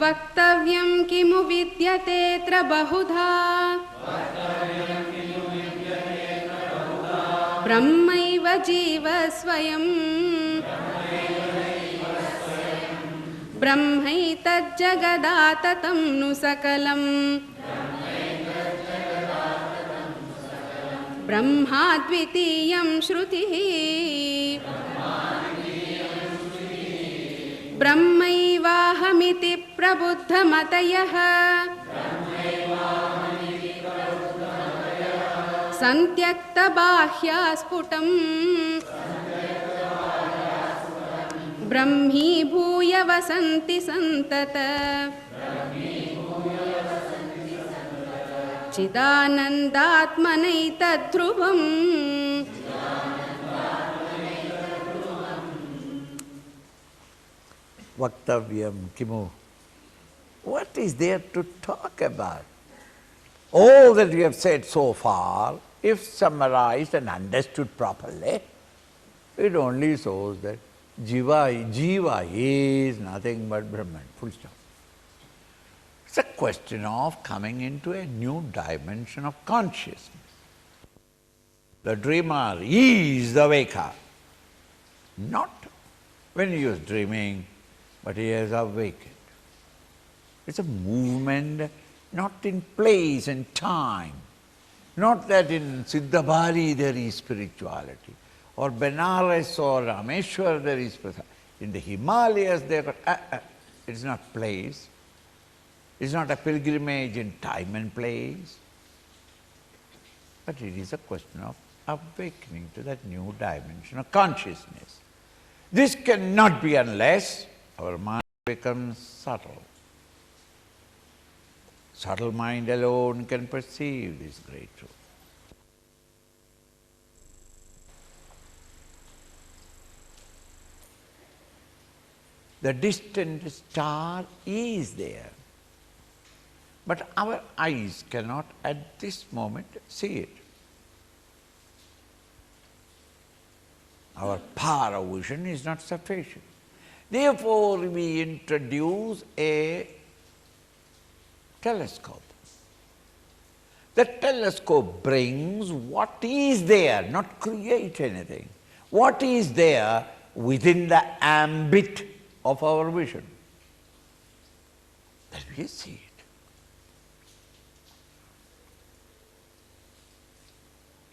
वक्तव्यं किमु विद्यतेऽत्र बहुधा ब्रह्मैव जीव स्वयं ब्रह्मैतज्जगदाततं नु सकलम् ब्रह्माद्वितीयं श्रुतिः ब्रह्मैवाहमिति प्रबुद्धमतयः सन्त्यक्तबाह्यास्फुटम् ब्रह्मीभूय वसन्ति सन्तत चिदानन्दात्मनैतद्ध्रुवम् Vaktavyam kimu. What is there to talk about? All that we have said so far, if summarized and understood properly, it only shows that Jiva is nothing but Brahman, full stop. It's a question of coming into a new dimension of consciousness. The dreamer is the waker, not when he is dreaming, but he has awakened. It's a movement not in place and time, not that in Siddhabari there is spirituality, or Benares or Rameshwar there is spirituality. In the Himalayas there it's not place, it's not a pilgrimage in time and place, but it is a question of awakening to that new dimension of consciousness. This cannot be unless our mind becomes subtle. Subtle mind alone can perceive this great truth. The distant star is there, but our eyes cannot at this moment see it. Our power of vision is not sufficient. Therefore, we introduce a telescope. The telescope brings what is there, not create anything. What is there within the ambit of our vision. Then we see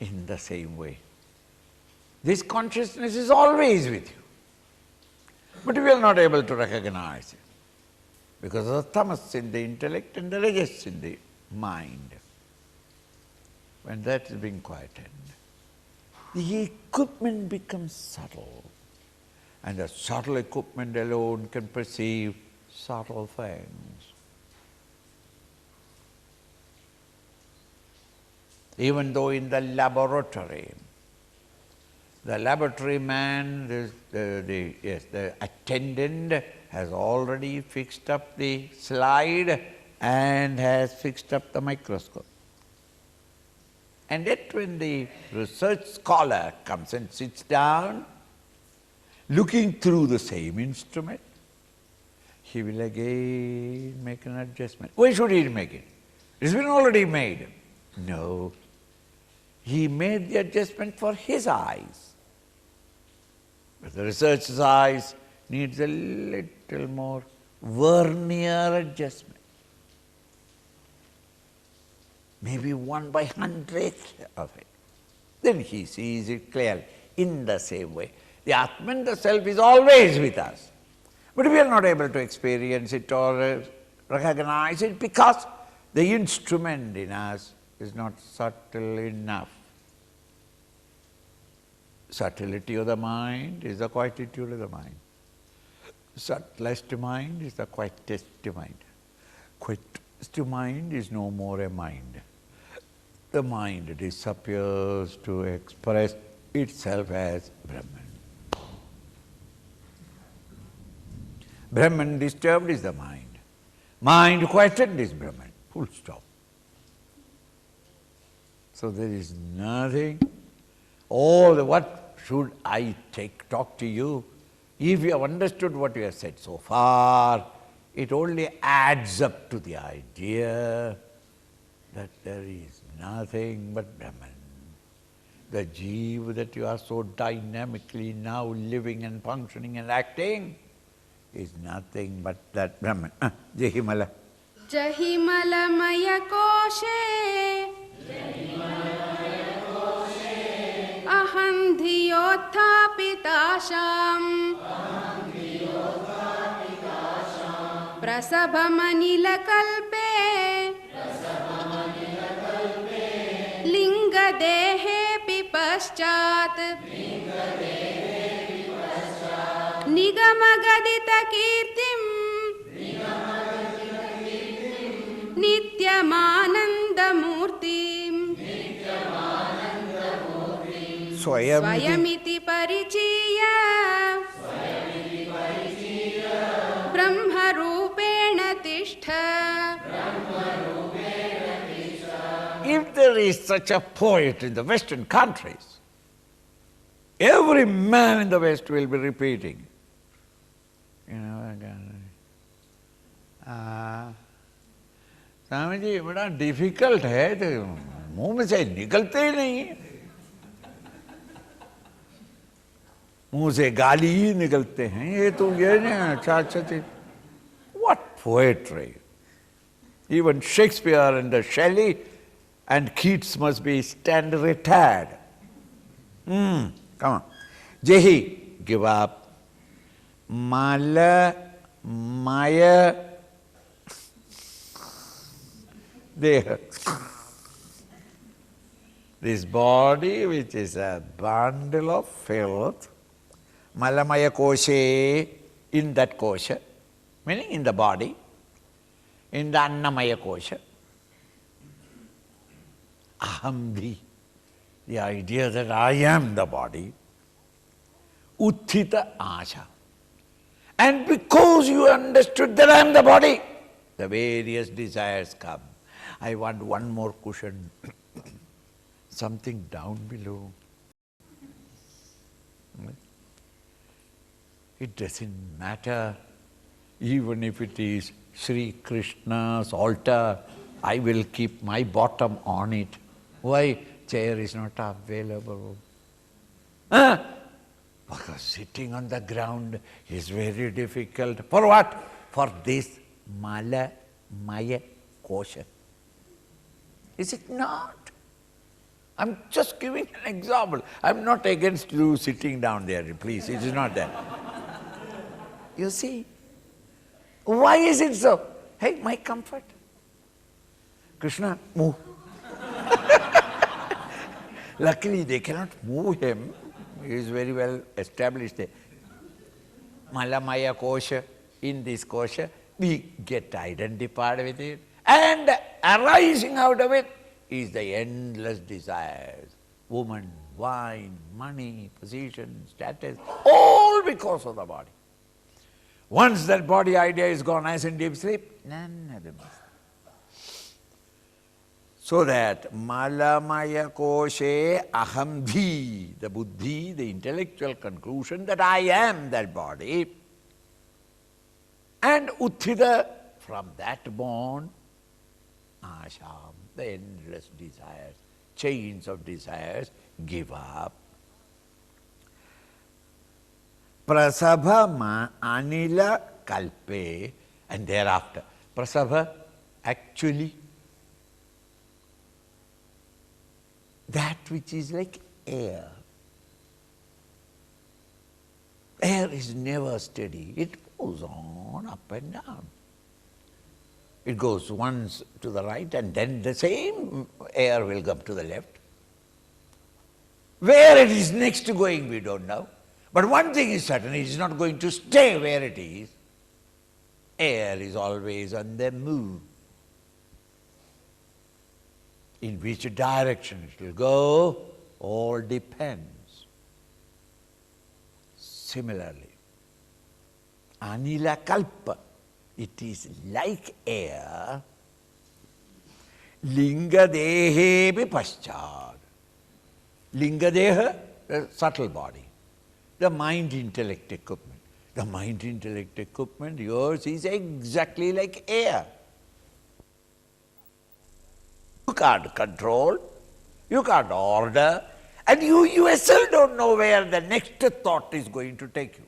it. In the same way, this consciousness is always with you. But we are not able to recognize it because of the tamas in the intellect and the rajas in the mind. When that is being quietened, the equipment becomes subtle, and the subtle equipment alone can perceive subtle things. Even though in the laboratory man, the attendant has already fixed up the slide and has fixed up the microscope. And yet when the research scholar comes and sits down, looking through the same instrument, he will again make an adjustment. Why should he make it? It's been already made. No. He made the adjustment for his eyes. But the researcher's eyes needs a little more vernier adjustment. Maybe 1/100th of it. Then he sees it clearly. In the same way, the Atman, the Self, is always with us. But we are not able to experience it or recognize it because the instrument in us is not subtle enough. Subtlety of the mind is the quietude of the mind. Subtlest mind is the quietest mind. Quietest mind is no more a mind. The mind disappears to express itself as Brahman. Brahman disturbed is the mind. Mind quieted is Brahman. Full stop. So there is nothing. What should I talk to you? If you have understood what we have said so far, it only adds up to the idea that there is nothing but Brahman. The Jeev that you are so dynamically now living and functioning and acting is nothing but that Brahman. Jehimala. Jahimalamaya koshe aham dhiyotthapitasham prasabhamanila kalpe linga dehe paschat nigamagadita kirtim nityamanandamurtim swayamiti parichiya brahmarupena tishtha. If there is such a poet in the Western countries, every man in the West will be repeating, Swami ji बड़ा difficult है तो मुंह में से निकलते ही नहीं है, मुंह से गाली ही निकलते हैं, ये तो ये नहीं अच्छा अच्छा चीज. What poetry! Even Shakespeare and Shelley and Keats must be stand retired. Come on. Jehi, give up. Mala, Maya, there. This body, which is a bundle of filth, Malamaya koshe, in that kosha, meaning in the body, in the Annamaya kosha, Ahamdi, the idea that I am the body, Utthita asha. And because you understood that I am the body, the various desires come. I want one more cushion, something down below. It doesn't matter, even if it is Sri Krishna's altar, I will keep my bottom on it. Why? Chair is not available. Because sitting on the ground is very difficult. For what? For this Mala Maya kosha. Is it not? I'm just giving an example. I'm not against you sitting down there, please. It is not that. You see? Why is it so? Hey, my comfort. Krishna, move. Luckily, they cannot move him. He is very well established there. Malamaya kosha, in this kosha, we get identified with it. And arising out of it is the endless desires. Woman, wine, money, position, status, all because of the body. Once that body idea is gone as in deep sleep, none of them. So that Malamaya koshe ahamdhi, the buddhi, the intellectual conclusion that I am that body, and utthita, from that bond, asham, the endless desires, chains of desires, give up. Prasabha anila kalpe, and thereafter, prasabha, actually, that which is like air. Air is never steady. It goes on up and down. It goes once to the right and then the same air will come to the left. Where it is next going, we don't know. But one thing is certain, it is not going to stay where it is. Air is always on the move. In which direction it will go, all depends. Similarly, anila kalpa, it is like air, linga dehe bi paschad. Linga deha, the subtle body, the mind-intellect equipment. The mind-intellect equipment, yours is exactly like air. You can't control, you can't order, and you yourself don't know where the next thought is going to take you.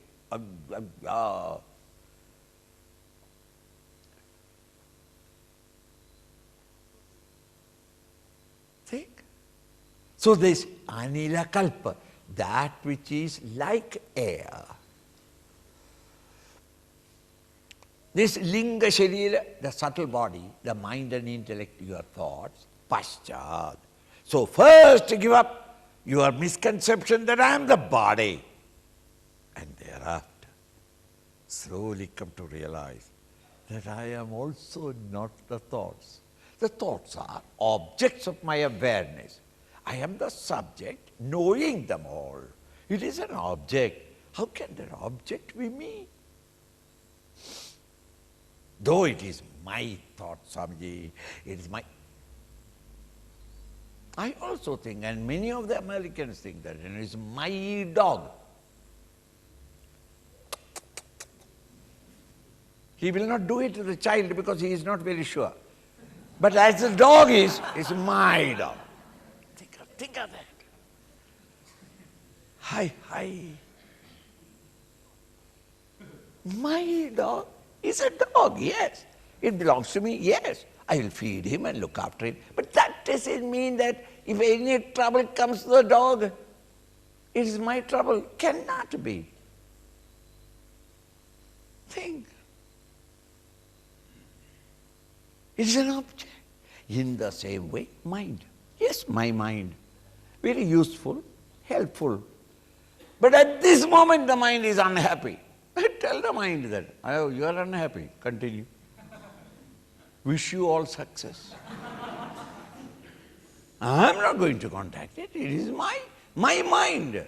Think. So this anila kalpa, that which is like air. This linga sharira, the subtle body, the mind and intellect, your thoughts, paschat. So first give up your misconception that I am the body, and thereafter slowly come to realize that I am also not the thoughts. The thoughts are objects of my awareness. I am the subject, knowing them all. It is an object. How can that object be me? Though it is my thought, Swamiji, it is my... I also think, and many of the Americans think that it is my dog. He will not do it to the child because he is not very sure. But as the dog is, it's my dog. Think of that. Hi. My dog is a dog, yes. It belongs to me, yes. I will feed him and look after him. But that doesn't mean that if any trouble comes to the dog, it is my trouble. Cannot be. Think. It is an object. In the same way, mind. Yes, my mind. Very useful, helpful. But at this moment the mind is unhappy. I tell the mind that, oh, you are unhappy, continue. Wish you all success. I am not going to contact it. It is my mind,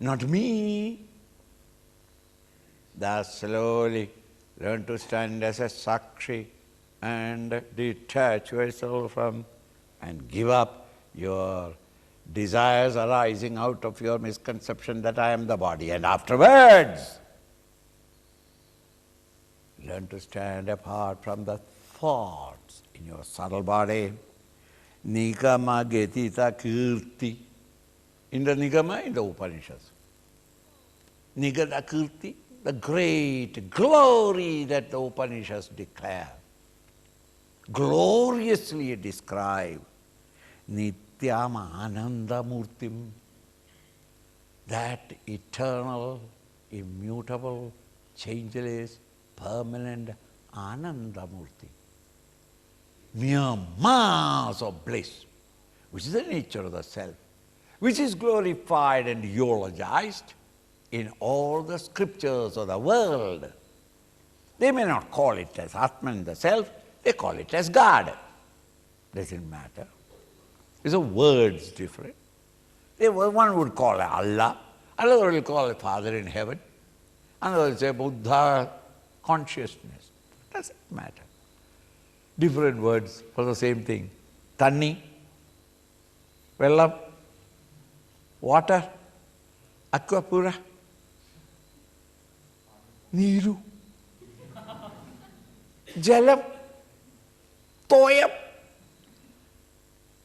not me. Thus slowly learn to stand as a sakshi and detach yourself from and give up your desires arising out of your misconception that I am the body. And afterwards, learn to stand apart from the thoughts in your subtle body. Nigama Getita Kirti. In the Nigama, in the Upanishads. Nigata Kirti, the great glory that the Upanishads declare. Gloriously describe Nityama Ananda Murtim, that eternal, immutable, changeless, permanent Ananda Murti. Mere mass of bliss, which is the nature of the self, which is glorified and eulogized in all the scriptures of the world. They may not call it as Atman, the self, they call it as God. Doesn't matter. It's a words different. One would call it Allah, another will call it Father in heaven, another will say Buddha consciousness. Doesn't matter. Different words for the same thing. Tanni, Vellam, water, Aquapura, Niru, Jalam, Toyam.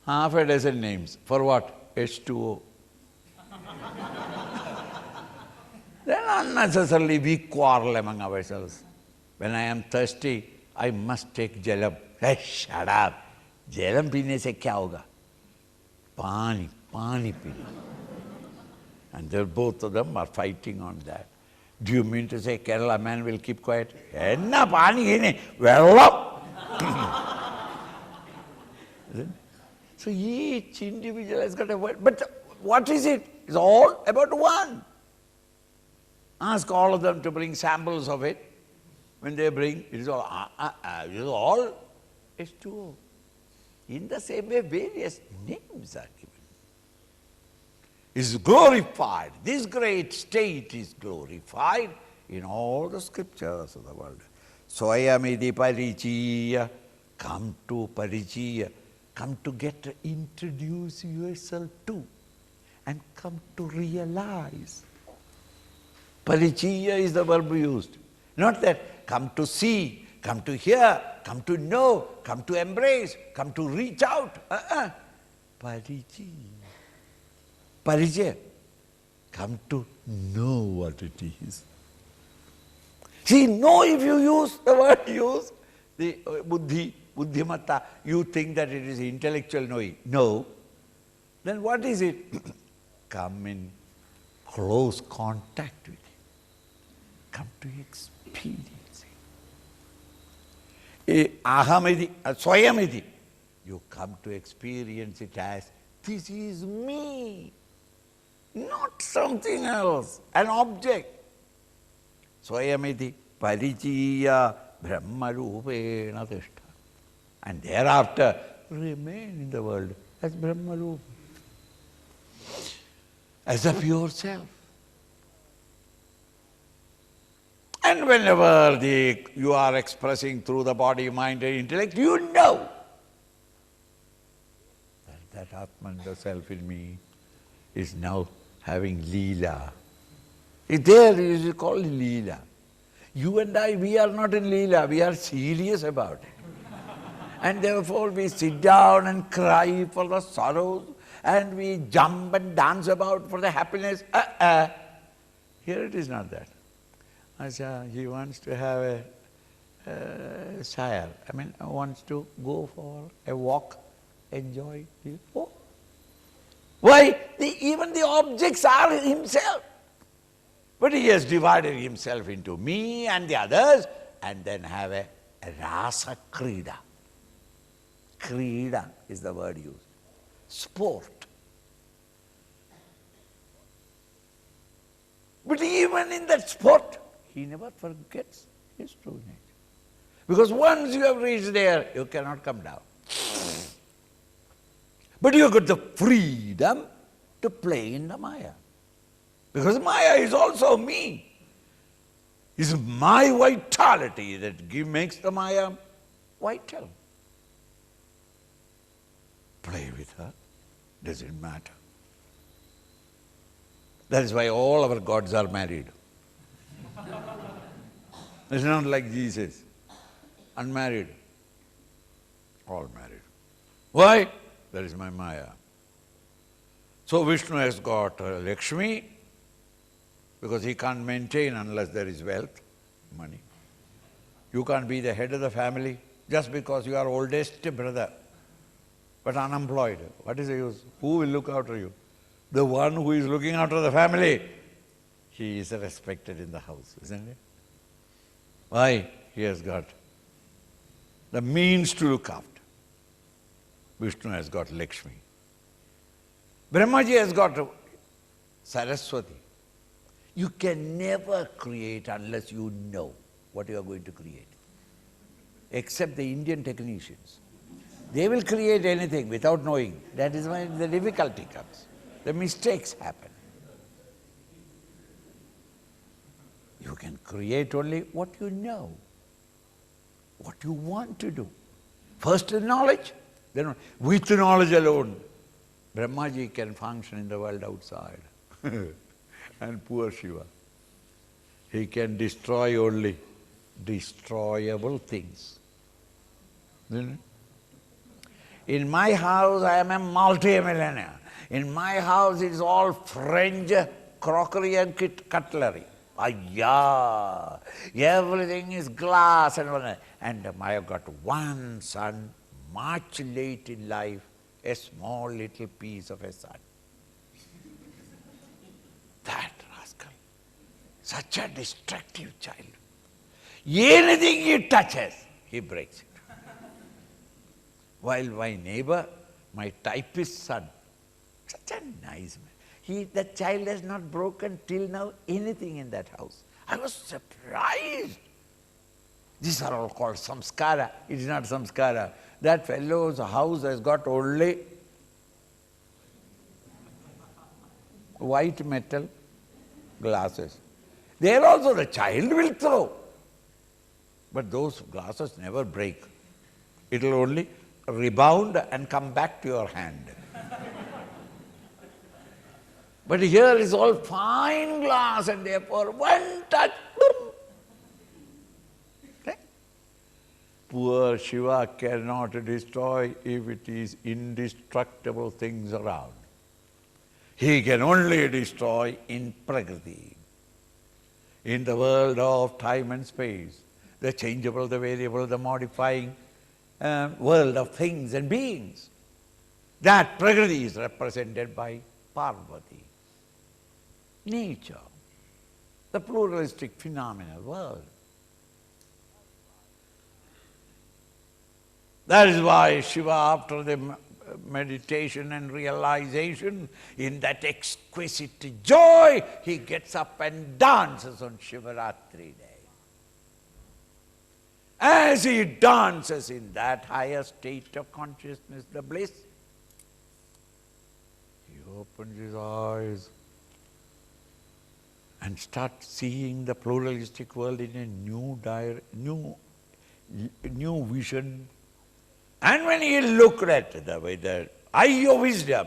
Half a dozen names. For what? H2O. Then unnecessarily we quarrel among ourselves. When I am thirsty, I must take jalam. Hey, shut up. Jalam पीने से क्या होगा? पानी पीना. And both of them are fighting on that. Do you mean to say Kerala man will keep quiet? Enna pani hine, well. So each individual has got a word. But what is it? It's all about one. Ask all of them to bring samples of it. When they bring, it is all H2O. In the same way, various names are given. Is glorified. This great state is glorified in all the scriptures of the world. Swayamidi parichiya. Come to parichiya. Come to introduce yourself to, and come to realize. Parichaya is the verb used. Not that come to see, come to hear, come to know, come to embrace, come to reach out. Parichaya. Parichaya. Come to know what it is. See, know, if you use the word use, the buddhi, buddhimatta, you think that it is intellectual knowing. No. Then what is it? Come in close contact with it. Come to experience it. Ahamidi, swayamidi. You come to experience it as, this is me, not something else, an object. Swayamiti parichaya brahmarupena tishta. And thereafter remain in the world as brahmarupa, as a pure self. And whenever you are expressing through the body, mind and intellect, you know that Atman, the self in me, is now having Leela. There is called Leela. You and I, we are not in Leela, we are serious about it. And therefore we sit down and cry for the sorrows, and we jump and dance about for the happiness. Here it is not that. Acha, he wants to have a sire, wants to go for a walk, enjoy. Oh. Why? Even the objects are himself. But he has divided himself into me and the others, and then have a rasa krida. Krida is the word used. Sport. But even in that sport, he never forgets his true nature. Because once you have reached there, you cannot come down. But you have got the freedom to play in the Maya. Because Maya is also me. It's my vitality that makes the Maya vital. Play with her, doesn't matter. That is why all our gods are married. It's not like Jesus, unmarried, all married. Why? That is my Maya. So Vishnu has got Lakshmi, because he can't maintain unless there is wealth, money. You can't be the head of the family just because you are oldest brother, but unemployed. What is the use? Who will look after you? The one who is looking after the family, he is respected in the house, isn't it? Why? He has got the means to look after. Vishnu has got Lakshmi. Brahmaji has got Saraswati. You can never create unless you know what you are going to create. Except the Indian technicians. They will create anything without knowing. That is why the difficulty comes. The mistakes happen. You can create only what you know, what you want to do. First the knowledge, then with the knowledge alone, Brahmaji can function in the world outside. And poor Shiva, he can destroy only destroyable things. In my house, I am a multi-millionaire. In my house, it is all French crockery and cutlery. Ayya! Everything is glass and all that. And I have got one son, much late in life, a small little piece of a son. That rascal, such a destructive child. Anything he touches, he breaks it. While my neighbor, my typist son, such a nice man, that child has not broken till now anything in that house. I was surprised. These are all called samskara. It is not samskara. That fellow's house has got only white metal glasses. There also the child will throw. But those glasses never break. It will only rebound and come back to your hand. But here is all fine glass and therefore one touch, boom. Okay? Poor Shiva cannot destroy if it is indestructible things around. He can only destroy in Prakriti, in the world of time and space, the changeable, the variable, the modifying world of things and beings. That Prakriti is represented by Parvati, nature, the pluralistic phenomenal world. That is why Shiva, after the meditation and realization, in that exquisite joy, he gets up and dances on Shivaratri day. As he dances in that higher state of consciousness, the bliss, he opens his eyes and starts seeing the pluralistic world in a new vision. And when he looked at with the eye of wisdom,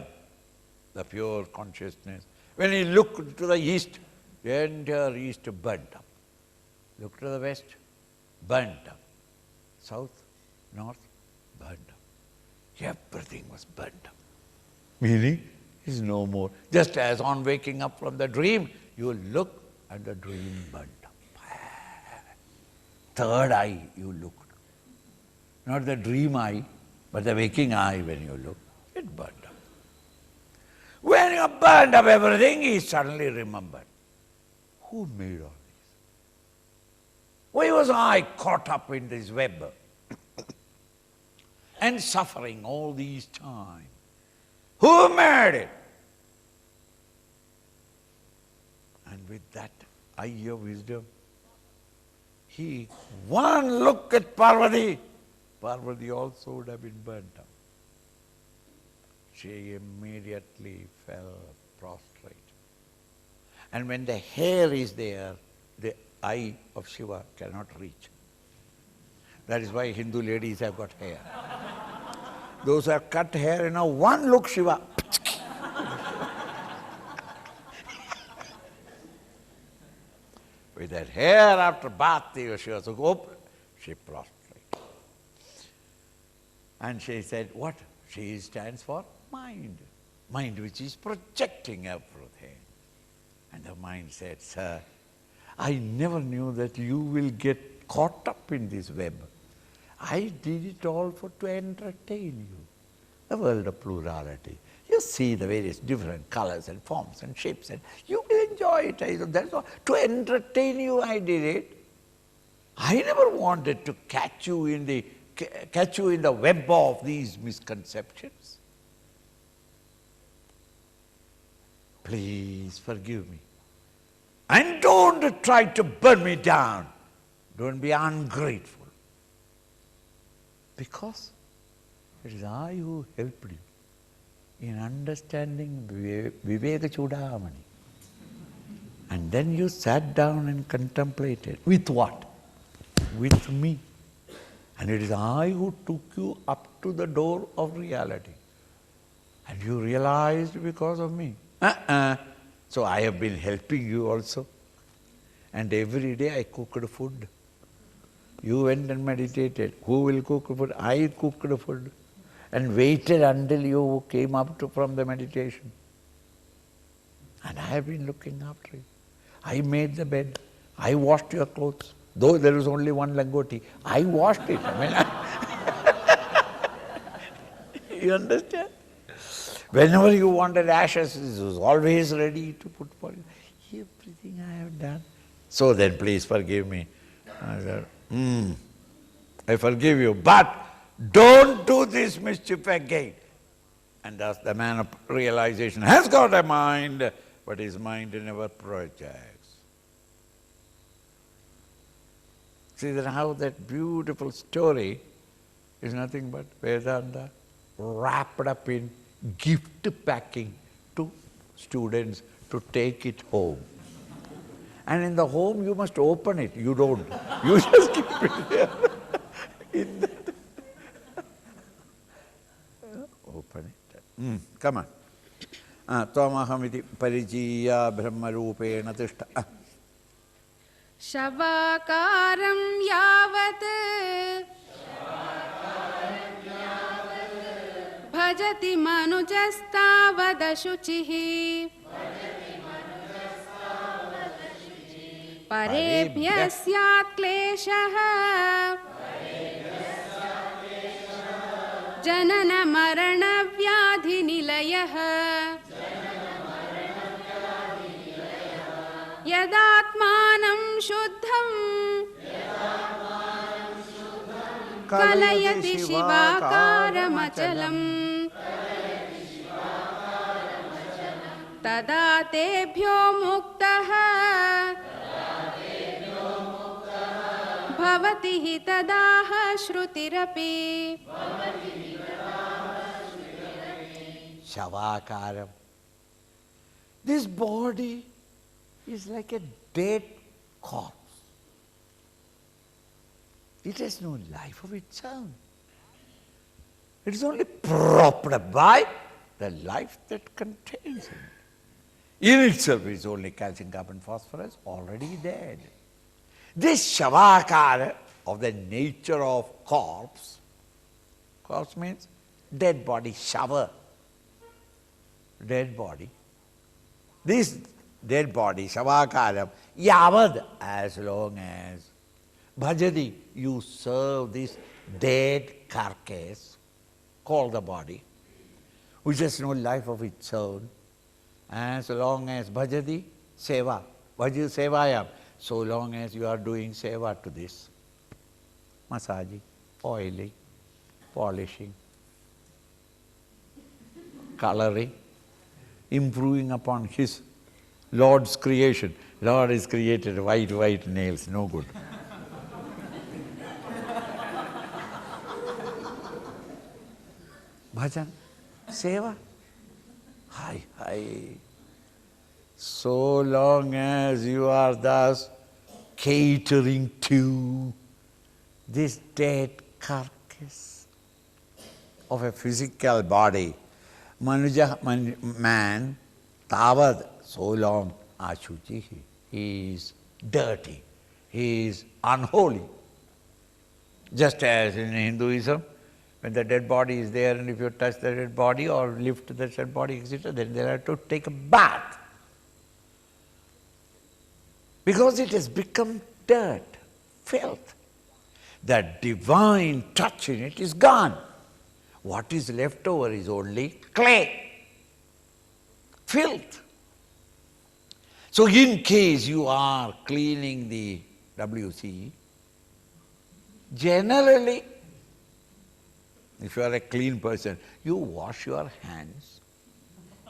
the pure consciousness, when he looked to the east, the entire east burnt up. Looked to the west, burnt up. South, north, burnt up. Everything was burnt up. Meaning, is no more. Just as on waking up from the dream, you look and the dream burnt up. Third eye you looked. Not the dream eye, but the waking eye when you look, it burned up. When you burned up everything, he suddenly remembered. Who made all this? Why was I caught up in this web and suffering all these time? Who made it? And with that eye of wisdom, he one look at Parvati, Parvati also would have been burnt up. She immediately fell prostrate. And when the hair is there, the eye of Shiva cannot reach. That is why Hindu ladies have got hair. Those who have cut hair, one look Shiva. With that hair after bath, she was open, she prostrate. And she said, what? She stands for mind. Mind which is projecting everything. And the mind said, sir, I never knew that you will get caught up in this web. I did it all to entertain you. The world of plurality. You see the various different colors and forms and shapes, and you will enjoy it. That's all. To entertain you, I did it. I never wanted to catch you in the web of these misconceptions. Please forgive me. And don't try to burn me down. Don't be ungrateful. Because it is I who helped you in understanding Vivek Chudamani. And then you sat down and contemplated. With what? With me. And it is I who took you up to the door of reality. And you realized because of me. So I have been helping you also. And every day I cooked food. You went and meditated. Who will cook food? I cooked food. And waited until you came up from the meditation. And I have been looking after you. I made the bed. I washed your clothes. Though there was only one langoti, I washed it. You understand? Whenever you wanted ashes, it was always ready to put for you. Everything I have done. So then please forgive me. I said, I forgive you, but don't do this mischief again. And thus the man of realization has got a mind, but his mind never projects. See that how that beautiful story is nothing but Vedanta wrapped up in gift packing to students to take it home. And in the home you must open it. You don't. You just keep it there. In that. Open it. Come on. Tvamahamiti parijiya brahmarupena tishta. शवाकारं यावत् भजति मनुजस्तावदशुचिः परेभ्यः स्यात् क्लेशः जननमरणव्याधिनिलयः यदात्मानं शुद्धं कलयति शिवाकारमचलम् तदा तेभ्यो मुक्तः भवति हि तदाह श्रुतिरपि Shavakaram. This body is like a dead corpse. It has no life of its own. It is only propped up by the life that contains it. In itself is only calcium, carbon, phosphorus, already dead. This shavakara of the nature of corpse means dead body, shava, dead body. This dead body, shavakaram, yavad, as long as bhajadi, you serve this dead carcass called the body, which has no life of its own, as long as bhajadi, seva, bhajadi sevayam, so long as you are doing seva to this, massaging, oiling, polishing, coloring, improving upon his Lord's creation. Lord has created white nails, no good. Bhajan, seva, hi. So long as you are thus catering to this dead carcass of a physical body, man, tavad, so long, ashuchi, he is dirty, he is unholy. Just as in Hinduism, when the dead body is there and if you touch the dead body or lift the dead body, etc., then they have to take a bath. Because it has become dirt, filth. The divine touch in it is gone. What is left over is only clay, filth. So in case you are cleaning the WC, generally, if you are a clean person, you wash your hands,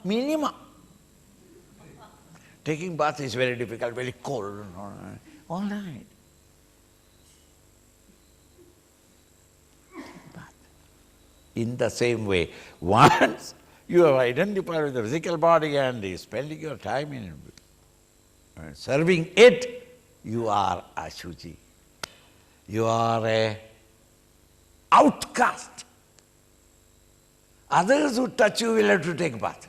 minimum. Taking bath is very difficult, very cold, all right. Bath. In the same way, once you have identified with the physical body and is spending your time in serving it, you are ashuchi. You are a outcast. Others who touch you will have to take bath.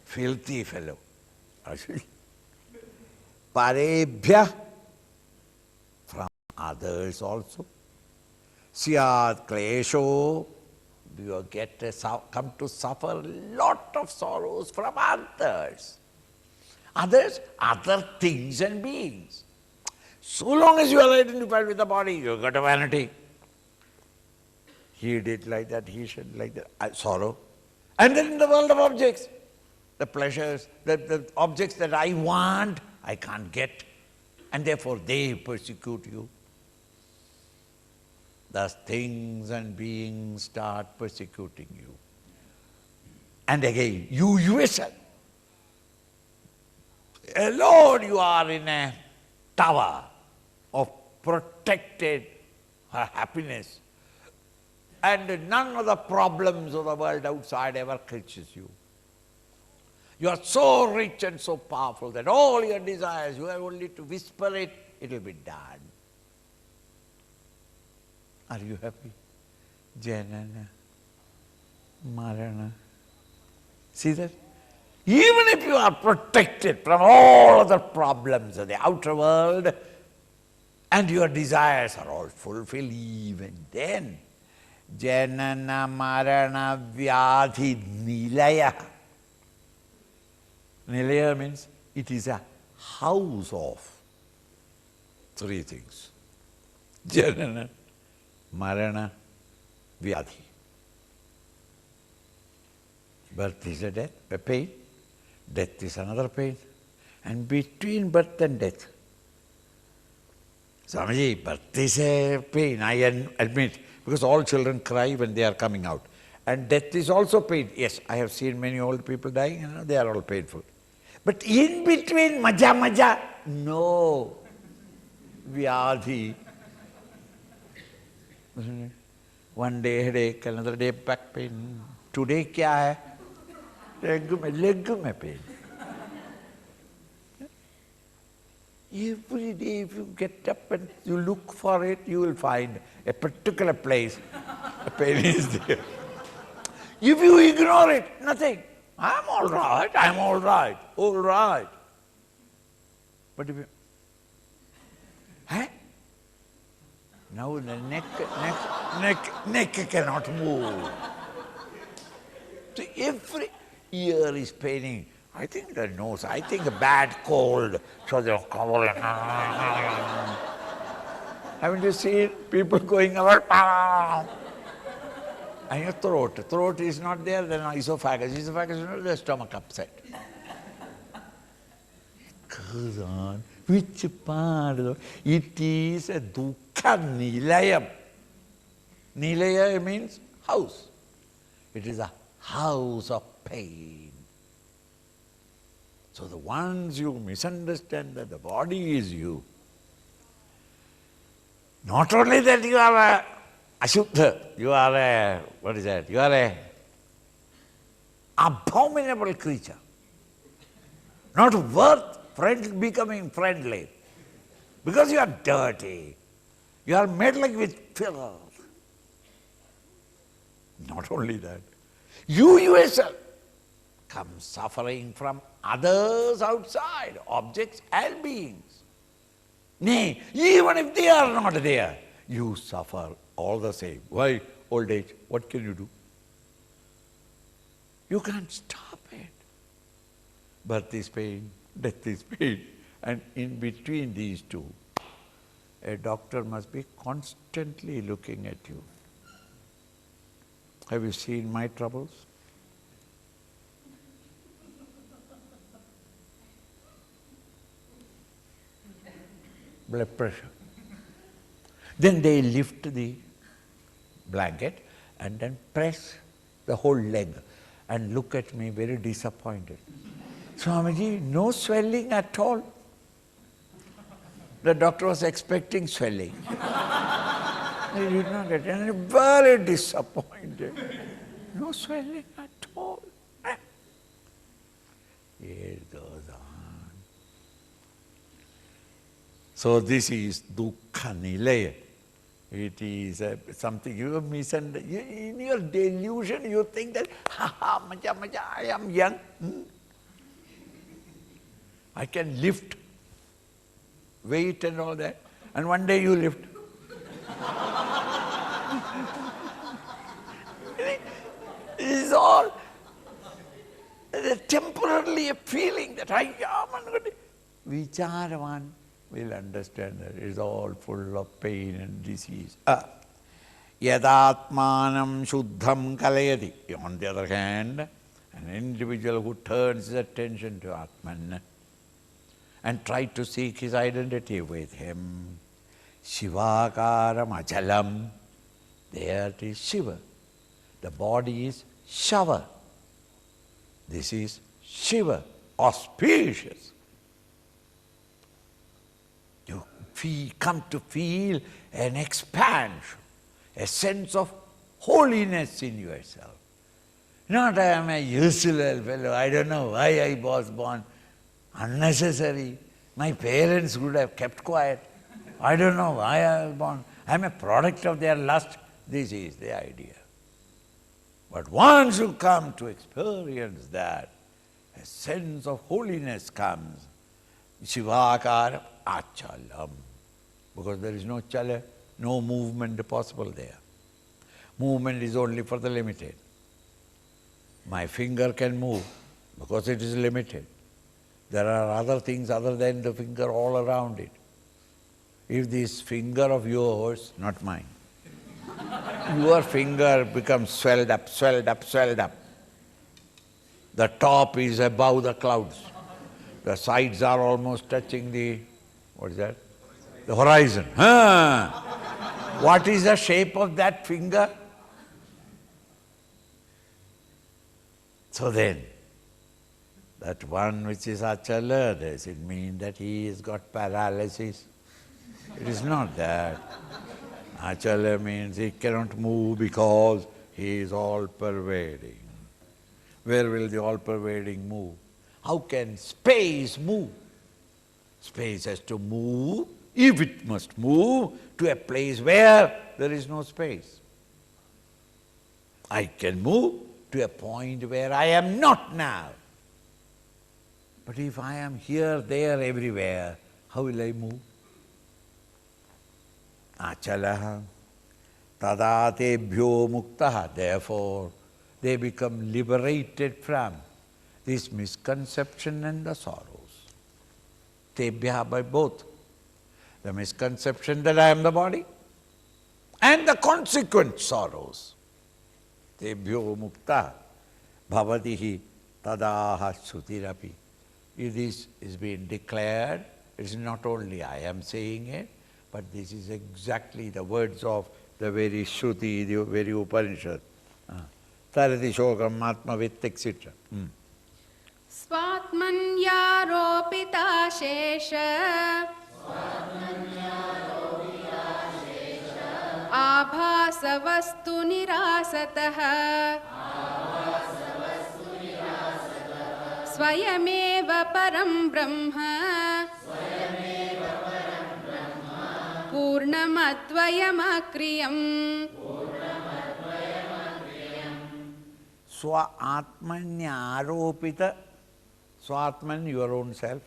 Filthy fellow. Parebhya, from others also. Syat klesho, you come to suffer a lot of sorrows from others. Others, other things and beings. So long as you are identified with the body, you got a vanity. He did like that, he said like that, sorrow. And then in the world of objects, the pleasures, the objects that I want, I can't get, and therefore they persecute you. Thus things and beings start persecuting you. And again, you yourself, alone you are in a tower of protected happiness, and none of the problems of the world outside ever catches you. You are so rich and so powerful that all your desires, you have only to whisper it, it will be done. Are you happy? Janana, Marana, See that? Even if you are protected from all other problems of the outer world, and your desires are all fulfilled, even then, janana marana vyadhi nilaya. Nilaya means it is a house of three things. Janana, marana, vyadhi. Birth is a death, a pain. Death is another pain. And between birth and death, Swamiji, birth is a pain, I admit, because all children cry when they are coming out. And death is also pain. Yes, I have seen many old people dying, they are all painful. But in between, maja, no. Vyadhi. One day headache, another day back pain. Today kya hai? Leg mein pain. Every day if you get up and you look for it, you will find a particular place, a pain is there. If you ignore it, nothing. I'm all right. But if you... Now the neck cannot move. So every ear is paining. I think the nose, I think a bad cold. So they're covering. Haven't you seen people going about? And your throat. Throat is not there, then esophagus. Esophagus is not the stomach upset. It goes on. Which part? It is a dukkha nilayam. Nilaya means house. It is a house of pain. So the ones you misunderstand that the body is you, not only that you are a ashuddha, you are a, you are a abominable creature, not worth becoming friendly, because you are dirty, you are meddling with filth. Not only that, you yourself come suffering from others outside, objects and beings. Nay, even if they are not there, you suffer all the same. Why? Old age, what can you do? You can't stop it. Birth is pain, death is pain, and in between these two, a doctor must be constantly looking at you. Have you seen my troubles? Blood pressure. Then they lift the blanket and then press the whole leg and look at me very disappointed. Swamiji, no swelling at all. The doctor was expecting swelling. He did not get any, very disappointed. No swelling at all. It goes on. So this is dukkha nilaya. It is something you misunderstand. In your delusion you think that, maja, I am young. I can lift weight and all that. And one day you lift. It is all temporarily a feeling that I am. Vicharavan will understand that it is all full of pain and disease. Yadatmanam shuddham kalayati. On the other hand, an individual who turns his attention to Atman and tries to seek his identity with him, Shivakaram achalam, there it is Shiva. The body is Shava. This is Shiva, auspicious. You come to feel an expansion, a sense of holiness in yourself. Not I am a useless fellow, I don't know why I was born. Unnecessary. My parents would have kept quiet. I don't know why I was born. I am a product of their lust. This is the idea. But once you come to experience that, a sense of holiness comes. Shivakara achalam. Because there is no chala, no movement possible there. Movement is only for the limited. My finger can move because it is limited. There are other things other than the finger all around it. If this finger of yours, not mine, your finger becomes swelled up, swelled up, swelled up. The top is above the clouds. The sides are almost touching the, what is that? The horizon. What is the shape of that finger? So then, that one which is achala, does it mean that he has got paralysis? It is not that. Achala means he cannot move because he is all-pervading. Where will the all-pervading move? How can space move? Space has to move, if it must move, to a place where there is no space. I can move to a point where I am not now. But if I am here, there, everywhere, how will I move? Achalaha tadatebhyo muktaha. Therefore, they become liberated from this misconception and the sorrows. Tebhya by both. The misconception that I am the body and the consequent sorrows. Tebhyo mukta bhavatihi tadaha sutirapi. If this is being declared, it is not only I am saying it, but this is exactly the words of the very Shruti, the very Upanishad. Tarati shokam atmavit, etc. Svatmanyaropita shesha आभासवस्तु निरासतः स्वयमेव परं ब्रह्म पूर्णमद्वयमक्रियम्. Swa-atmanya aropita, Swa-atman, your own self,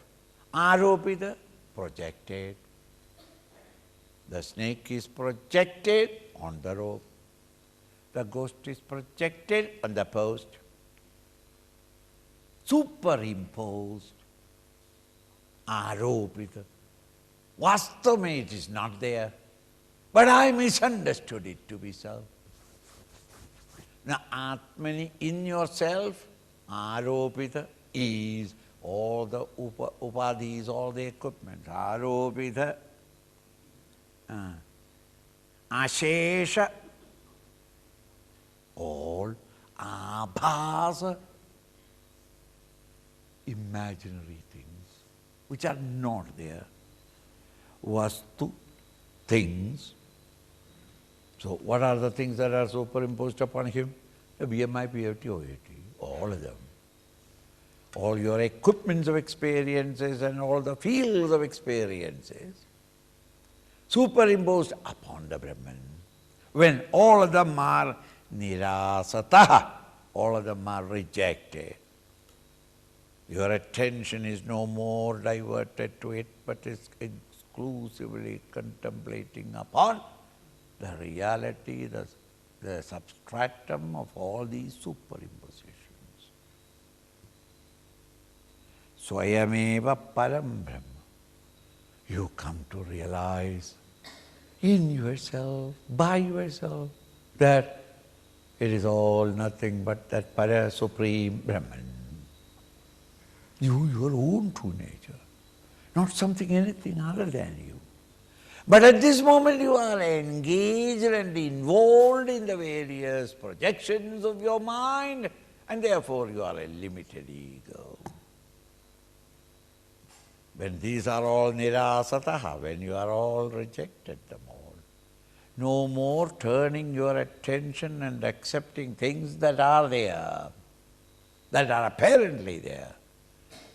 aropita, projected. The snake is projected on the rope. The ghost is projected on the post. Superimposed, aropita. Vastama, it is not there, but I misunderstood it to be so. Now, Atmani, in yourself, aropita is all the upadhis, all the equipment. Aropita. Ashesha, all abhasa, imaginary things which are not there. Vastu, things. So what are the things that are superimposed upon him? The BMI, PFT, OAT, all of them. All your equipments of experiences and all the fields of experiences superimposed upon the Brahman. When all of them are nirasataha, all of them are rejected. Your attention is no more diverted to it, but is exclusively contemplating upon the reality, the substratum of all these superimpositions. Swayameva param brahma. You come to realize in yourself, by yourself, that it is all nothing but that para supreme Brahman. You, your own true nature, not something, anything other than you. But at this moment you are engaged and involved in the various projections of your mind, and therefore you are a limited ego. When these are all nirasataha, when you are all rejected them all, no more turning your attention and accepting things that are there, that are apparently there,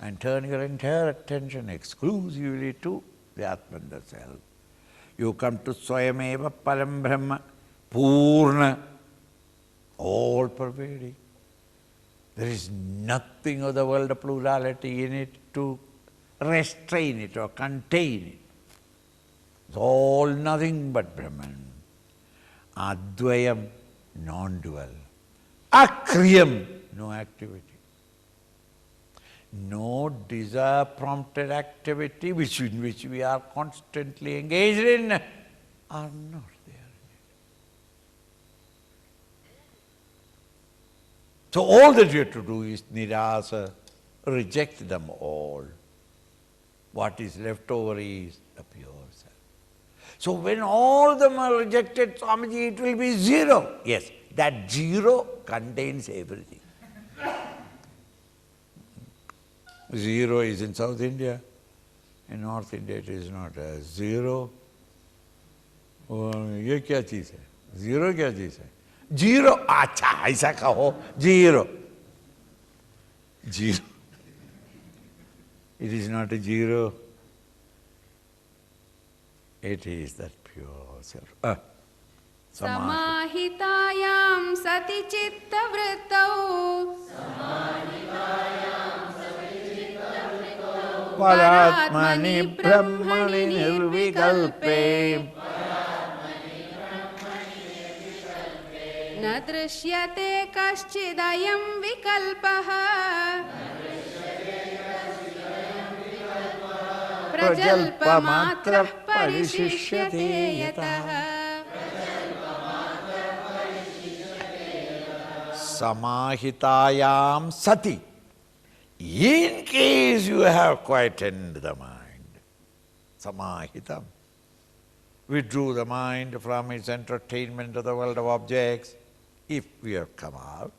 and turn your entire attention exclusively to the Atman, the Self. You come to Swayameva Param Brahma, Purna, all pervading. There is nothing of the world of plurality in it to restrain it or contain it. It's all nothing but Brahman. Advayam, non-dual. Akriyam, no activity. No desire-prompted activity in which we are constantly engaged in are not there. So all that you have to do is nirasa, reject them all. What is left over is the pure self. So when all of them are rejected, Swamiji, it will be zero. Yes, that zero contains everything. Zero is in South India. In North India it is not. Zero. ये क्या चीज़ है? Zero क्या चीज़ है? Zero. अच्छा ऐसा कहो. Zero. Zero. It is not a zero. It is that pure self. समाहितायां सति चित्तवृत्तौ परात्मनि ब्रह्मणि निर्विकल्पे न दृश्यते कश्चिदयं विकल्पः प्रजल्पमात्रः परिशिष्यते यतः Samahitayam sati. In case you have quietened the mind, samahitam, withdrew the mind from its entertainment of the world of objects, if we have come out,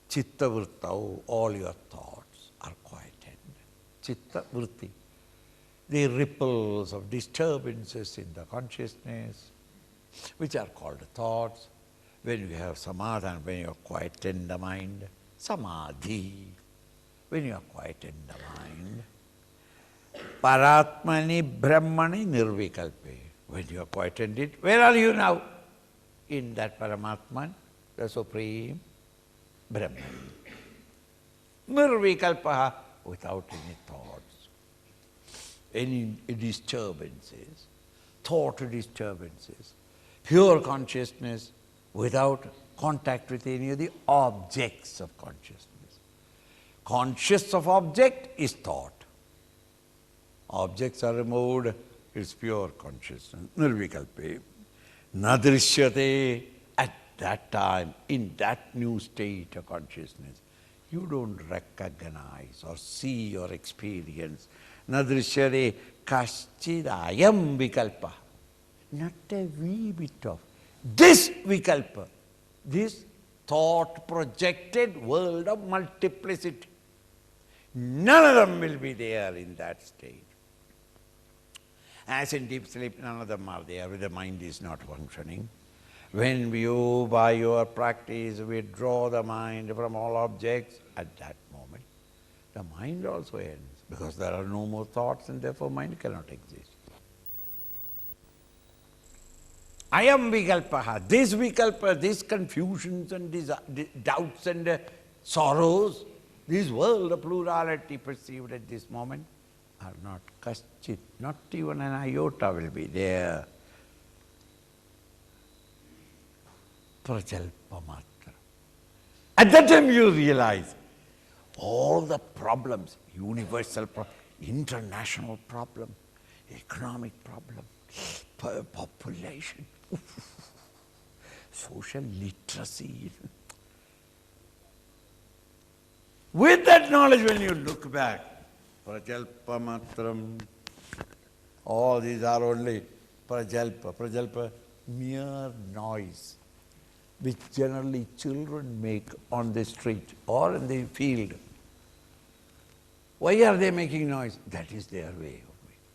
chitta vrittau, all your thoughts are quietened. Chitta vritti, the ripples of disturbances in the consciousness, which are called thoughts. When you have samadhan, when you have quietened the mind, samadhi, when you have quietened the mind, paratmani brahmani nirvikalpe, when you have quietened it, where are you now? In that Paramatman, the Supreme Brahman. Nirvikalpaha, without any thoughts, any disturbances, thought disturbances, pure consciousness, without contact with any of the objects of consciousness. Conscious of object is thought. Objects are removed, it's pure consciousness. Nirvikalpe. Nadrishyate. At that time, in that new state of consciousness, you don't recognize or see or experience. Nadrishyate kaschidayam vikalpa. Not a wee bit of this vikalpa, this thought-projected world of multiplicity. None of them will be there in that state. As in deep sleep, none of them are there when the mind is not functioning. When you, by your practice, withdraw the mind from all objects, at that moment, the mind also ends, because there are no more thoughts and therefore mind cannot exist. Ayam vikalpaha, this vikalpa, these confusions and doubts and sorrows, this world of plurality perceived at this moment are not kaschit, not even an iota will be there. Prajalpamatra. At that time you realize all the problems, universal problem, international problem, economic problem, population, social literacy. With that knowledge, when you look back, prajalpamatram, all these are only prajalpa, mere noise, which generally children make on the street or in the field. Why are they making noise? That is their way of making.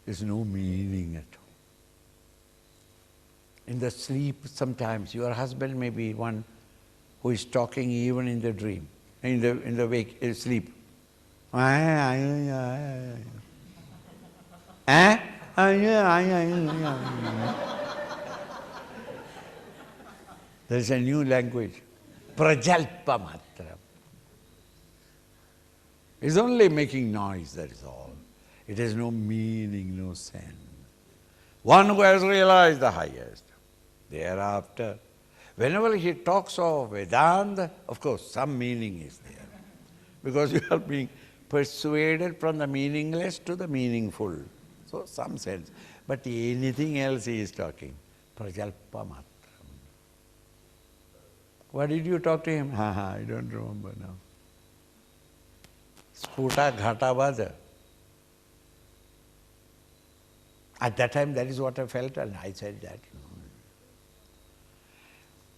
There's no meaning at all. In the sleep, sometimes your husband may be one who is talking even in the dream, in the wake, sleep. There is a new language, prajalpa matram. It's only making noise, that is all. It has no meaning, no sense. One who has realized the highest. Thereafter, whenever he talks of Vedanta, of course, some meaning is there. Because you are being persuaded from the meaningless to the meaningful. So, some sense. But anything else he is talking. Prajalpa matram. What did you talk to him? I don't remember now. Sputa ghata vaja. At that time, that is what I felt, and I said that.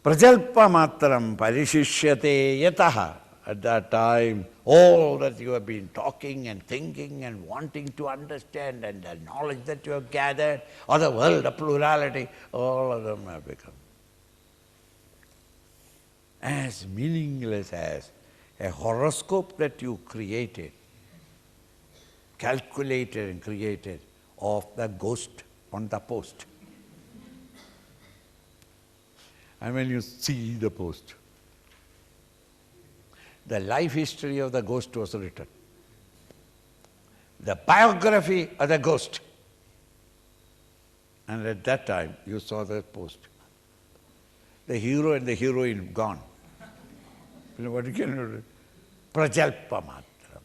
Prajalpa matram parishishyate yataha. At that time, all that you have been talking and thinking and wanting to understand, and the knowledge that you have gathered, or the world of plurality, all of them have become as meaningless as a horoscope that you created, calculated and created, of the ghost on the post. And when you see the post, the life history of the ghost was written. The biography of the ghost. And at that time, you saw the post. The hero and the heroine gone. You know what you can do? Prajalpa matram.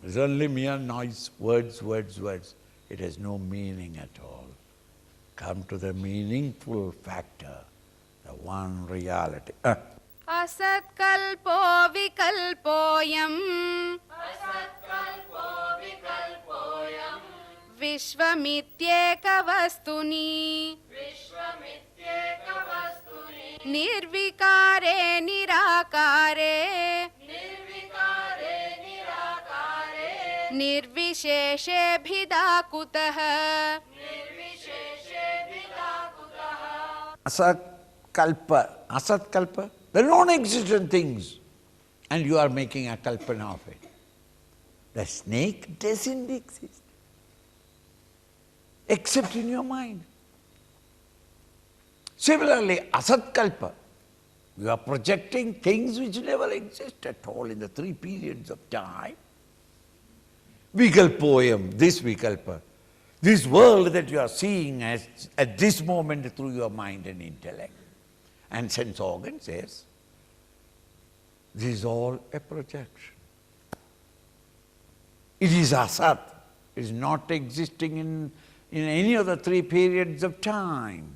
It's only mere noise, words, words, words. It has no meaning at all. Come to the meaningful factor, the one reality. Asatkalpo vikalpoyam Vishvamityeka vastuni Nirvikare nirakare Nirvisheshe bhidakutah Asat kalpa, the non-existent things, and you are making a kalpana of it. The snake doesn't exist, except in your mind. Similarly, asat kalpa, you are projecting things which never exist at all in the three periods of time. Vikalpoyam, this vikalpa, this world that you are seeing as at this moment through your mind and intellect and sense organs, yes, this is all a projection. It is asat, it is not existing in any of the three periods of time.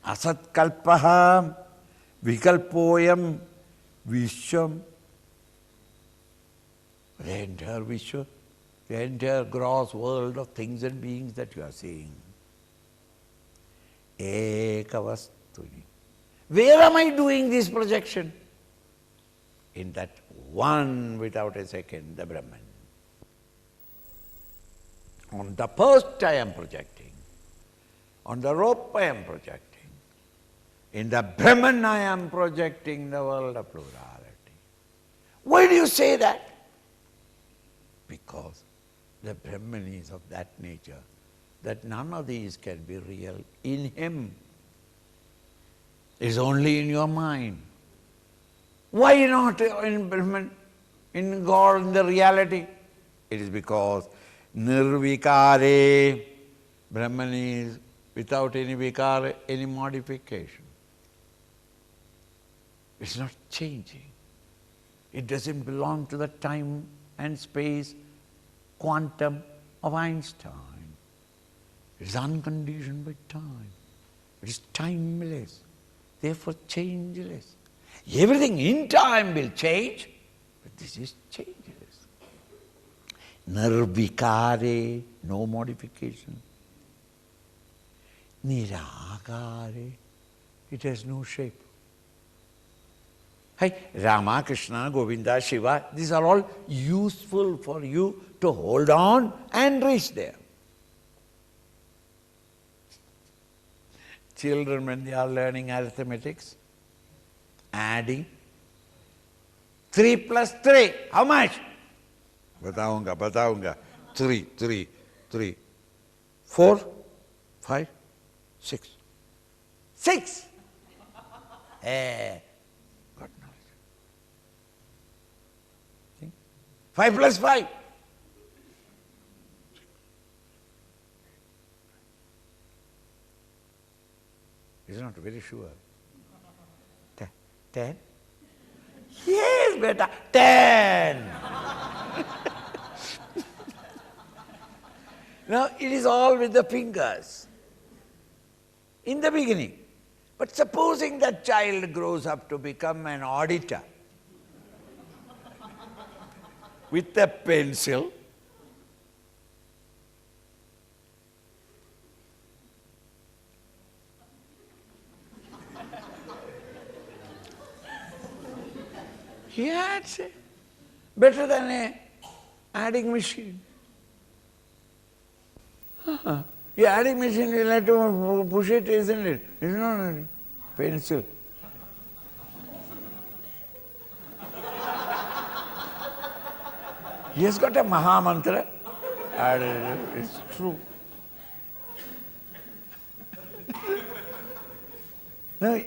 Asat kalpaha, vikalpoyam, vishwam, the entire vishwa, the entire gross world of things and beings that you are seeing. Ekavastuni. Where am I doing this projection? In that one without a second, the Brahman. On the post I am projecting. On the rope I am projecting. In the Brahman I am projecting the world of plurality. Why do you say that? Because the Brahman is of that nature that none of these can be real in him. It is only in your mind. Why not in Brahman, in God, in the reality? It is because nirvikare, Brahman is without any vikara, any modification. It's not changing. It doesn't belong to the time and space quantum of Einstein. It is unconditioned by time. It is timeless, therefore changeless. Everything in time will change, but this is changeless. Nirvikare, no modification. Nirakare, it has no shape. Hey, Rama, Krishna, Govinda, Shiva, these are all useful for you to hold on and reach there. Children, when they are learning arithmetics, adding, 3 plus 3, how much? Bataunga. 3. 4, 5, 6. 6! got knowledge. See? 5 plus 5. He's not very sure. 10? Yes, beta, 10. Now, it is all with the fingers in the beginning. But supposing that child grows up to become an auditor with a pencil, he adds it better than a adding machine. The adding machine, you have to push it, isn't it? It's not a pencil. He has got a Maha Mantra, and it's true. Now,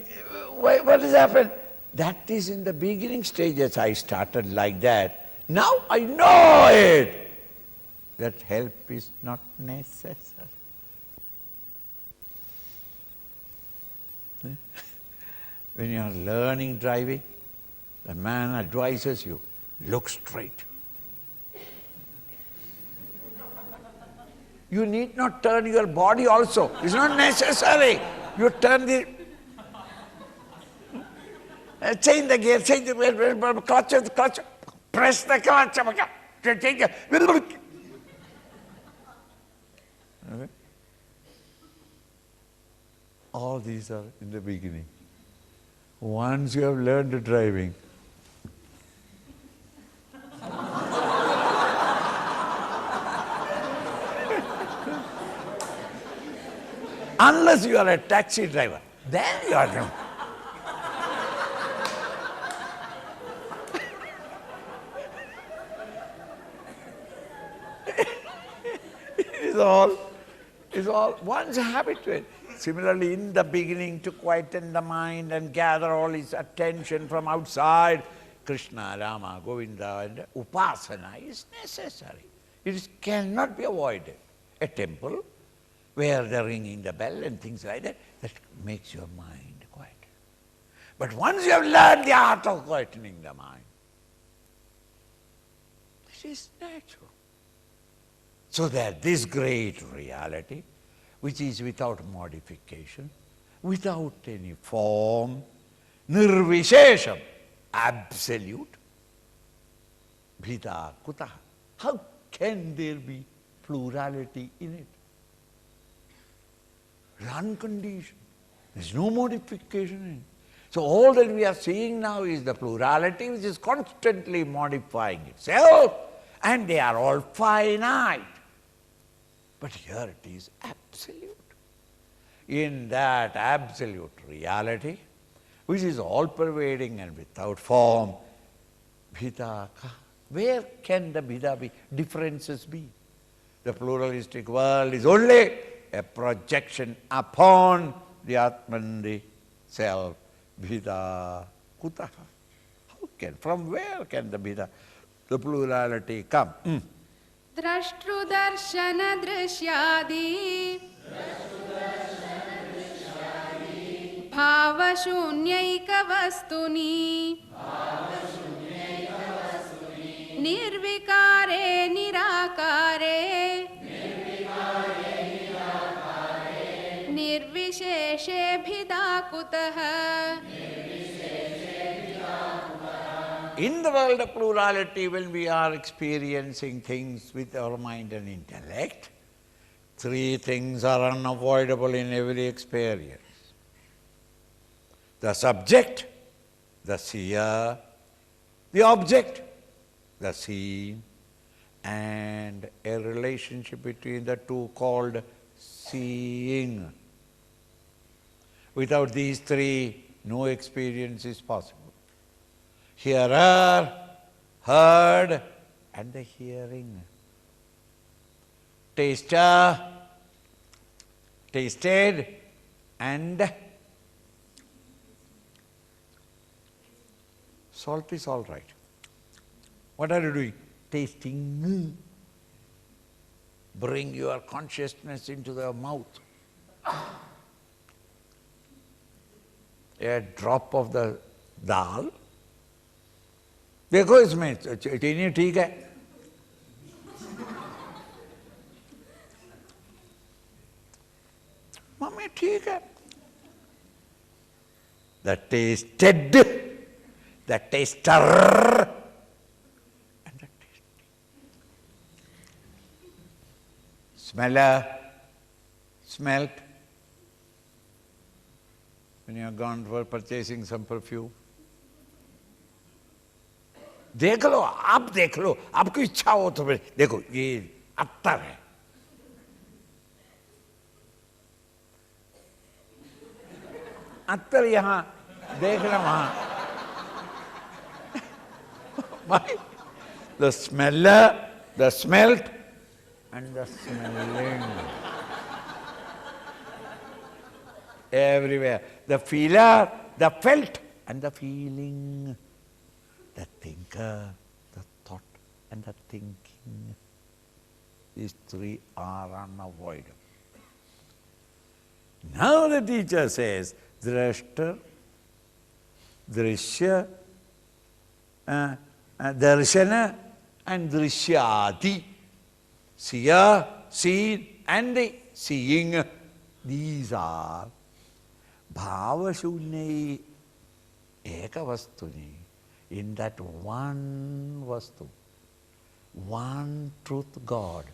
what has happened? That is in the beginning stages I started like that. Now I know it. That help is not necessary. When you are learning driving, the man advises you, look straight. You need not turn your body also. It's not necessary. You turn the... change the gear, change the clutch, press the clutch, change the... Okay. All these are in the beginning. Once you have learned driving, unless you are a taxi driver, then you are... It's all one's habituate. Similarly, in the beginning, to quieten the mind and gather all his attention from outside, Krishna, Rama, Govinda, and Upasana is necessary. It cannot be avoided. A temple where they're ringing the bell and things like that, that makes your mind quiet. But once you have learned the art of quietening the mind, this is natural. So that this great reality, which is without modification, without any form, nirvishesham, absolute, bhita kutaha. How can there be plurality in it? It's unconditioned. There's no modification in it. So all that we are seeing now is the plurality which is constantly modifying itself, and they are all finite. But here it is absolute. In that absolute reality, which is all-pervading and without form, bhida ka. Where can the bhida be? Differences be? The pluralistic world is only a projection upon the Atman, the self, bhida kutaha. How can, from where can the bhida, the plurality come? द्रष्टृदर्शन दृश्यादि भावशून्यैकवस्तुनि निर्विकारे निराकारे निर्विशेषे भिदा कुतः. In the world of plurality, when we are experiencing things with our mind and intellect, three things are unavoidable in every experience. The subject, the seer, the object, the seen, and a relationship between the two called seeing. Without these three, no experience is possible. Hearer, heard, and the hearing. Taster, tasted, and Salt is all right. What are you doing? Tasting. Bring your consciousness into the mouth. A drop of the dal. देखो इसमें चीनी ठीक है. Mummy ठीक है. The tasted, the taster, and the tasting. Smeller, smelt. When you have gone for purchasing some perfume. देख लो, आप देख लो, आपको इच्छा हो तो देखो ये अत्तर है. अत्तर यहाँ देखना वहाँ. The smeller, the smelt, and the smelling. Everywhere. The feeler, the felt, and the feeling. The thinker, the thought, and the thinking. These three are unavoidable. Now the teacher says, Drashta, Drishya, Darshana, and Drishyati. Seer, seen, and the seeing. These are Bhavashunyai Ekavastuni. In that one vastu, one truth God,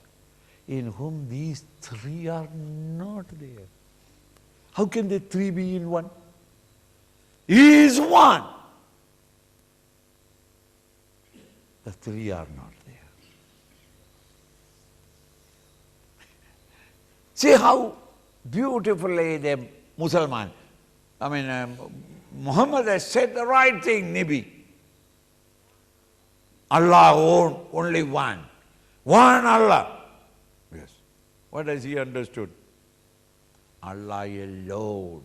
in whom these three are not there. How can the three be in one? He is one. The three are not there. See how beautifully the Musalman, Muhammad has said the right thing, Nibi. Allah only one. One Allah. Yes. What has he understood? Allah alone.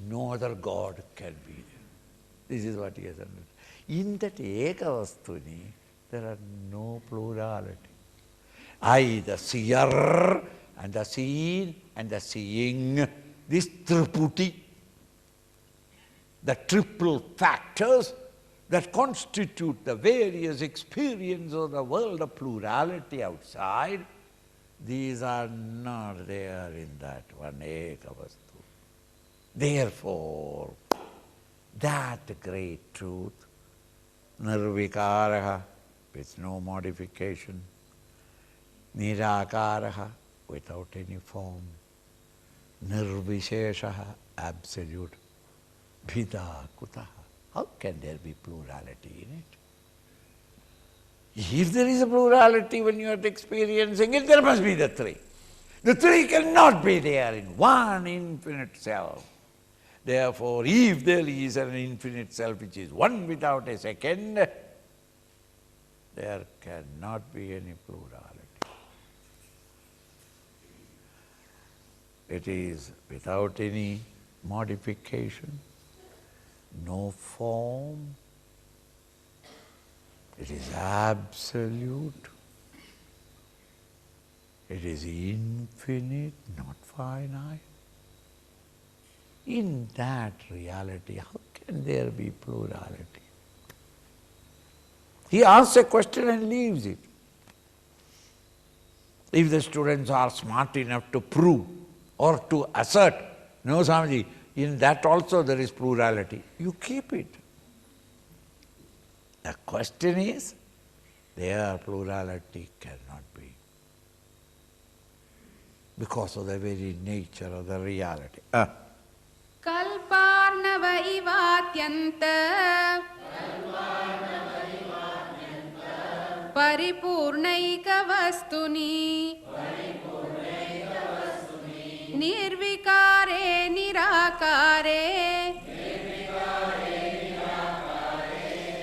No other God can be there. This is what he has understood. In that Ekavastuni, there are no plurality. I, the seer, and the seen, and the seeing, this triputi, the triple factors that constitute the various experiences of the world of plurality outside, these are not there in that one Ekavastu. Therefore, that great truth, nirvikaraha, with no modification, nirakaraha, without any form, nirvisheshaha, absolute, bhida kutaha. How can there be plurality in it? If there is a plurality when you are experiencing it, there must be the three. The three cannot be there in one infinite self. Therefore, if there is an infinite self which is one without a second, there cannot be any plurality. It is without any modification, no form. It is absolute. It is infinite, not finite. In that reality, how can there be plurality? He asks a question and leaves it. If the students are smart enough to prove or to assert, no, Swamiji, in that also there is plurality, you keep it. The question is, there plurality cannot be because of the very nature of the reality. Kalparnava ivatyanta Paripurnaika vastuni Nirvikare nirakare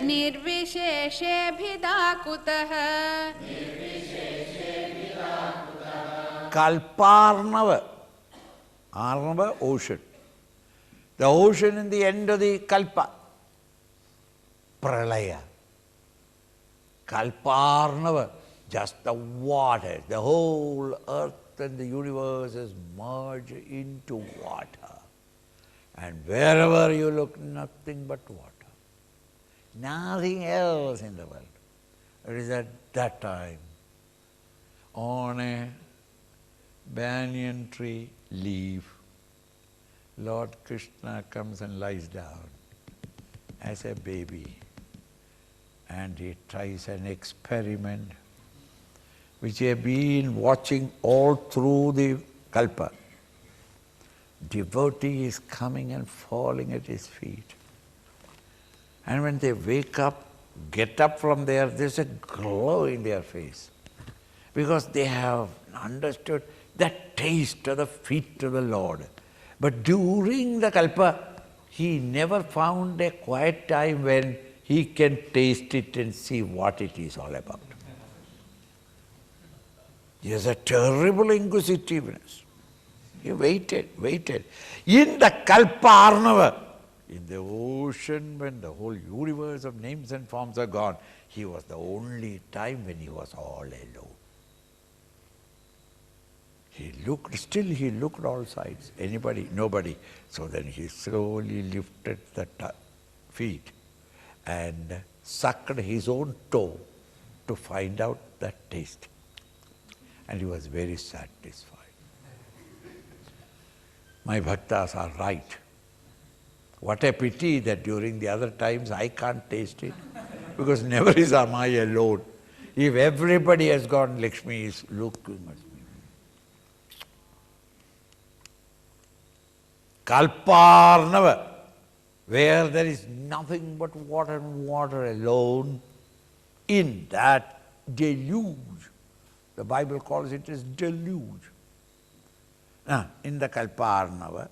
Nirvisheshe bhidakutah Kalparnava, Arnava, ocean. The ocean in the end of the kalpa. pralaya. Kalparnava, just the water, the whole earth and the universe is merged into water. And wherever you look, nothing but water. Nothing else in the world. It is at that time, on a banyan tree leaf, Lord Krishna comes and lies down as a baby, and he tries an experiment which he has been watching all through the kalpa. Devotee is coming and falling at his feet. And when they wake up, get up from there, there's a glow in their face. Because they have understood that taste of the feet of the Lord. But during the kalpa, he never found a quiet time when he can taste it and see what it is all about. He has a terrible inquisitiveness. He waited. In the Kalparnava, in the ocean when the whole universe of names and forms are gone, he was the only time when he was all alone. He looked all sides. Anybody? Nobody. So then he slowly lifted the feet and sucked his own toe to find out that taste. And he was very satisfied. My bhaktas are right. What a pity that during the other times I can't taste it, because never is am I alone. If everybody has gone, Lakshmi is looking at me. Kalparnava, where there is nothing but water and water alone, in that deluge. The Bible calls it as deluge. In the Kalparnava,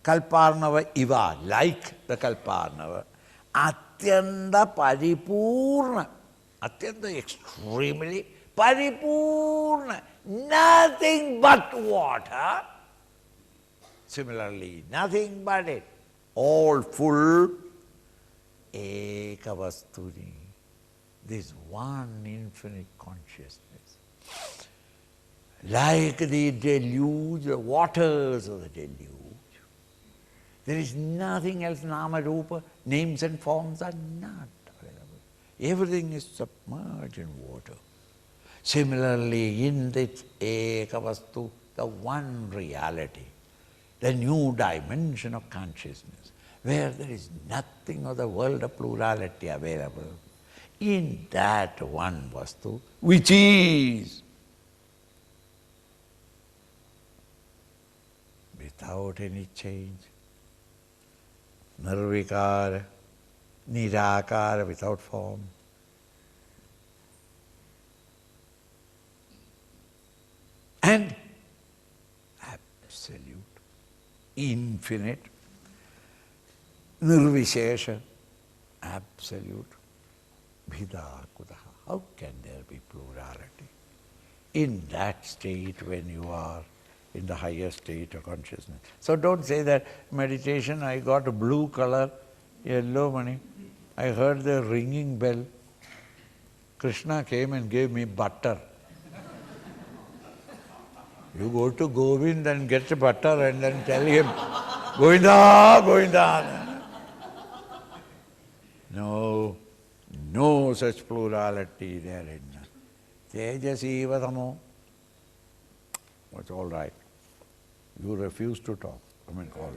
Kalparnava iva, like the Kalparnava, Atyanda paripurna, Atyanda extremely paripurna, nothing but water. Similarly, nothing but it, all full, ekavastuni, this one infinite consciousness. Like the deluge, the waters of the deluge. There is nothing else, nama rupa, names and forms are not available. Everything is submerged in water. Similarly, in this ekavastu, the one reality, the new dimension of consciousness, where there is nothing of the world of plurality available, in that one vastu, which is without any change, nirvikara, nirakara, without form, and absolute, infinite, nirvishesha, absolute, bhida kudaha. How can there be plurality? In that state when you are in the higher state of consciousness. So don't say that meditation, I got a blue color, yellow money. I heard the ringing bell. Krishna came and gave me butter. You go to Govind and get butter and then tell him, Govinda, Govinda. No, no such plurality therein. Tejasiva tamo. It's all right. You refuse to talk. Come and call.